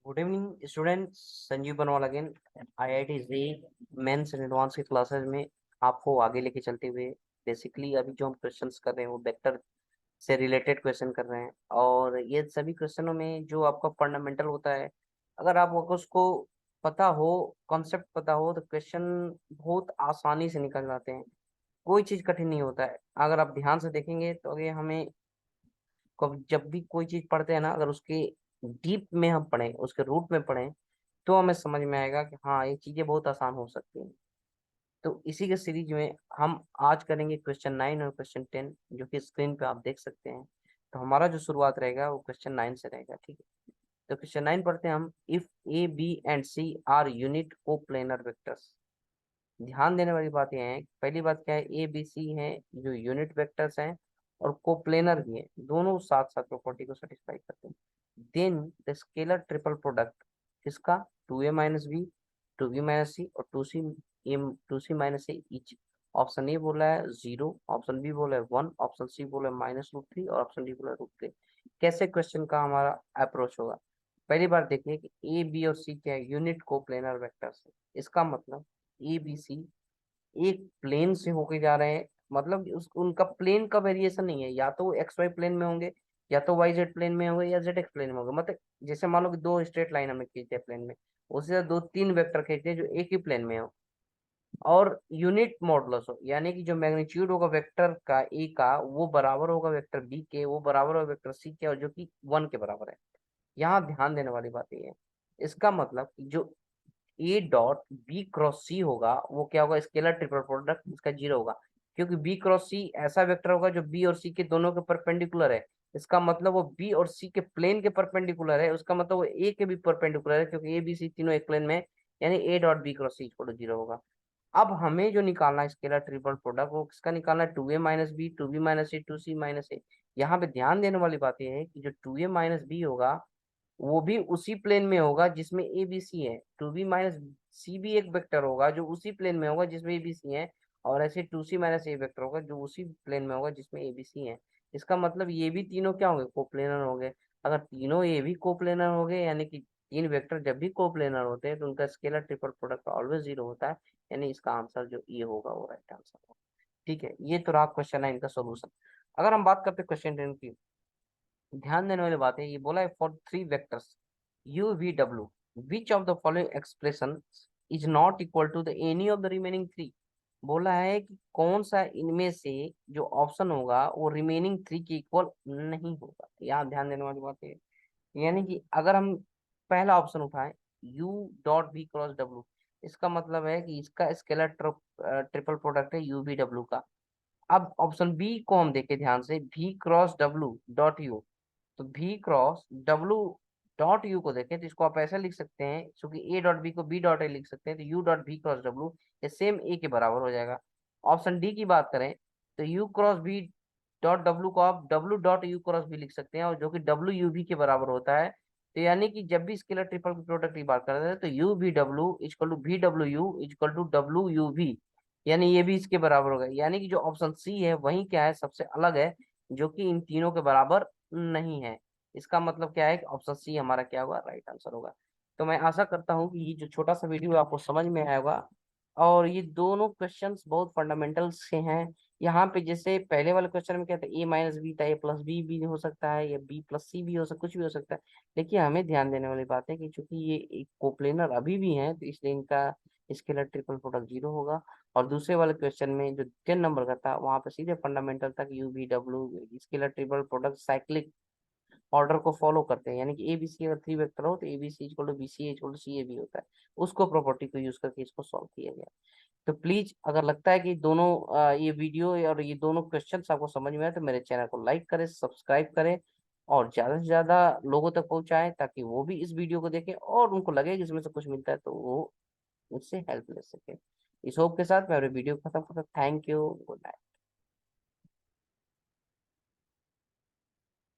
Good evening students, Sanjeev Banwal again. IIT JEE mains and advance की classes में आपको आगे लेके चलते हुए बेसिकली अभी जो हम क्वेश्चंस कर रहे हैं वो वेक्टर से रिलेटेड क्वेश्चन कर रहे हैं। और ये सभी क्वेश्चनों में जो आपका फंडामेंटल होता है, अगर आप उसको पता हो, कॉन्सेप्ट पता हो, तो क्वेश्चन बहुत आसानी से निकल जाते हैं। कोई चीज कठिन नहीं होता है। अगर आप ध्यान से देखेंगे तो अगर हमें जब भी कोई चीज पढ़ते हैं ना, अगर उसके डीप में हम पढ़ें, उसके रूट में पढ़ें, तो हमें समझ में आएगा कि हाँ, ये चीजें बहुत आसान हो सकती हैं। तो इसी के सीरीज में हम आज करेंगे क्वेश्चन 9 और क्वेश्चन 10, जो कि स्क्रीन पे आप देख सकते हैं। तो हमारा जो शुरुआत रहेगा वो क्वेश्चन 9 से रहेगा, ठीक है। तो क्वेश्चन 9 पढ़ते हैं हम। If A B and C are unit coplanar vectors. ध्यान देने वाली बात यह है, पहली बात क्या है, ए बी सी है जो यूनिट वेक्टर्स हैं और कोप्लेनर भी है, दोनों साथ साथ प्रॉपर्टी को सेटिस्फाई करते हैं। Then the scalar triple product किसका, two a minus b, two b minus c और two C minus a each. Option a बोला है 0, ऑप्शन बी बोला है 1, ऑप्शन सी बोला है -√3 और ऑप्शन डी बोला है √3। कैसे क्वेश्चन का हमारा अप्रोच होगा? पहली बार देखिए कि ए बी और सी क्या है, यूनिट कोप्लेनर वेक्टर्स है। इसका मतलब ए बी सी एक प्लेन से होके जा रहे हैं, मतलब उनका प्लेन का वेरिएशन नहीं है, या तो वो एक्स वाई प्लेन में होंगे, या तो वाई जेड प्लेन में होंगे, या जेड एक्स प्लेन में होंगे। मतलब जैसे मान लो कि दो स्ट्रेट लाइन हमें खींचते हैं प्लेन में, उसी तरह दो तीन वेक्टर खींचते हैं जो एक ही प्लेन में हो और यूनिट मॉडुलस हो, यानी कि जो मैग्नीट्यूड होगा वेक्टर का ए का, वो बराबर होगा वेक्टर बी के, वो बराबर होगा वेक्टर सी के, और जो कि 1 के बराबर है। यहाँ ध्यान देने वाली बात ये है, इसका मतलब कि जो ए डॉट बी क्रॉस सी होगा वो क्या होगा, स्केलर ट्रिपल प्रोडक्ट इसका 0 होगा, क्योंकि बी क्रॉस सी ऐसा वेक्टर होगा जो बी और सी के दोनों के परपेंडिकुलर है। इसका मतलब वो बी और सी के प्लेन के परपेंडिकुलर है, उसका मतलब वो ए के भी परपेंडिकुलर है, क्योंकि ए बी सी तीनों एक प्लेन में है, यानी A dot B cross C equal to 0 होगा। अब हमें जो निकालना है स्केलर ट्रिपल प्रोडक्ट, वो किसका निकालना है, two a minus b, two b minus a, two C minus a. यहाँ पे ध्यान देने वाली बात यह है कि जो टू ए माइनस बी होगा वो भी उसी प्लेन में होगा जिसमें ए बी सी है, टू बी माइनस सी भी एक वेक्टर होगा जो उसी प्लेन में होगा जिसमें ए बी सी है, और ऐसे two C minus A vector होगा जो उसी प्लेन में होगा जिसमें ए बी सी है। इसका मतलब ये भी तीनों क्या होंगे, कोप्लेनर होंगे। अगर तीनों ये भी कोप्लेनर हो गए, यानी कि तीन वेक्टर जब भी कोप्लेनर होते हैं तो उनका स्केलर ट्रिपल प्रोडक्ट ऑलवेज 0 होता है, यानी इसका आंसर जो ये होगा वो राइट आंसर होगा। ठीक है, ये तो रहा क्वेश्चन है इनका सोल्यूशन। अगर हम बात करते हैं क्वेश्चन 10 की, ध्यान देने वाली बात है, ये बोला है for three vectors u v w which of the following expression is not equal to the any of the remaining three. बोला है कि कौन सा इनमें से जो ऑप्शन होगा वो रिमेनिंग थ्री के इक्वल नहीं होगा। यहाँ ध्यान देने वाली बात है, यानी कि अगर हम पहला ऑप्शन उठाएं u dot v cross w, इसका मतलब है कि इसका स्केलर ट्रिपल प्रोडक्ट है u v w का। अब ऑप्शन बी को हम देखें ध्यान से, v cross w dot u, तो v cross w dot u को देखें तो इसको आप ऐसे लिख सकते हैं, क्योंकि a डॉट b को b डॉट a लिख सकते हैं, तो u dot v cross w ये सेम a के बराबर हो जाएगा। ऑप्शन डी की बात करें तो u cross v dot w को आप w dot u cross v लिख सकते हैं, और जो कि w u v के बराबर होता है। तो यानी कि जब भी स्केलर ट्रिपल प्रोडक्ट की बात करते हैं तो u v w equal to v w u equal to w u v, यानी ये भी इसके बराबर होगा। यानी कि जो ऑप्शन सी है वही क्या है, सबसे अलग है, जो कि इन तीनों के बराबर नहीं है। इसका मतलब क्या है कि ऑप्शन सी हमारा क्या होगा, राइट आंसर होगा। तो मैं आशा करता हूँ कि ये जो छोटा सा वीडियो है आपको समझ में आया होगा, और ये दोनों क्वेश्चंस बहुत फंडामेंटल से हैं। यहाँ पे जैसे पहले वाले क्वेश्चन में क्या था, ए माइनस बी था, ए प्लस बी भी हो सकता है, या बी प्लस सी भी हो सकता, कुछ भी हो सकता है। लेकिन हमें ध्यान देने वाली बात है कि चूंकि ये एक कोप्लेनर अभी भी है, तो इसलिए इनका स्केलर ट्रिपल प्रोडक्ट 0 होगा। और दूसरे वाले क्वेश्चन में जो 10 नंबर का था, वहां पे सीधे फंडामेंटल था कि you V W scalar triple product cyclic order को फॉलो करते हैं, यानी कि ए बी सी अगर थ्री वेक्टर हो तो A B C equal to B C equal to C A B होता है। उसको प्रॉपर्टी को यूज करके इसको सॉल्व किया गया। तो प्लीज अगर लगता है कि दोनों ये वीडियो और ये दोनों क्वेश्चंस आपको समझ में आए तो मेरे चैनल को लाइक करें, सब्सक्राइब करें, और ज्यादा से ज्यादा लोगों तक पहुंचाएं, ताकि वो भी इस वीडियो को देखें और उनको लगे कि इसमें से कुछ मिलता है तो वो मुझसे हेल्प ले सके। इस होप के साथ मैं वीडियो खत्म करता, थैंक यू, गुड नाइट।